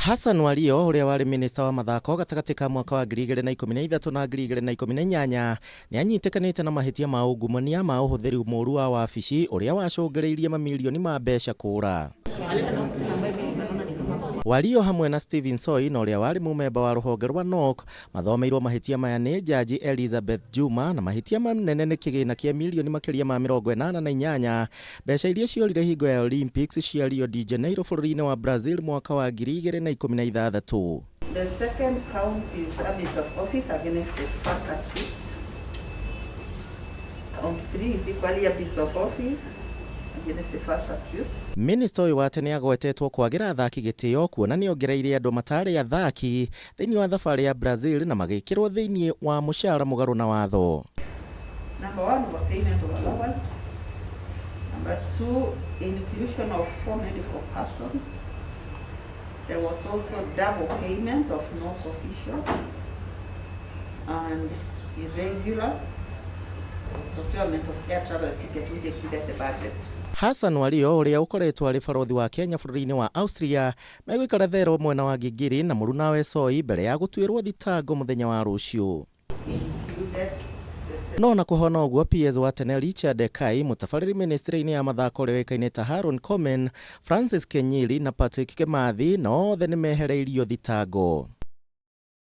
Hassan Wario uria wari minista wa mathako gatagati ka mwaka wa 2013 na 2018 nianyitikanite na mahitia ma ungumania ma uhuthiri muru wa wabici uria wacungiriirie mamilioni ma mbeca kura. Wario hamwe na Steven Soi na uria wari mumemba wa ruhonge rwa NOK mathomeirwo mahitia maya ni jaji Elizabeth Juma na mahitia manene ni kigiina kia milioni makiria ma 88 mbeca iria ciorire hingo ya Olympics cia Rio de Janeiro bururi-ini wa Brazil mwaka wa 2016. The second count is abuse of office against the first accused. Count 3 is equally abuse of office against the first accused. Minister uyu watene agwetetwo kwagira athaki gitio kuona ni ongereire andu matari athaki thiini wa thabari ya Brazil na magikirwo thiini wa mushara mugaru na watho. Number 1 was payment of allowance. Number 2, inclusion of 4 medical persons. There was also double payment of NOK officials and irregular procurement of air travel ticket which exceeded the budget. Hassan Wario uria ukoretwo ari barothi wa Kenya bururi-ini wa Austria megwikara thero mwena wa Gigiri na murunawe Soi mbere ya gutwirwo thitango muthenya wa rucio. No na kuhona uguo PS watene Richard Kai mutafariri ministry-ini ya mathako uria wikaine ta Kameme, Francis Kenyiri na Patrick Kimathi na othe ni mehereirio thitango.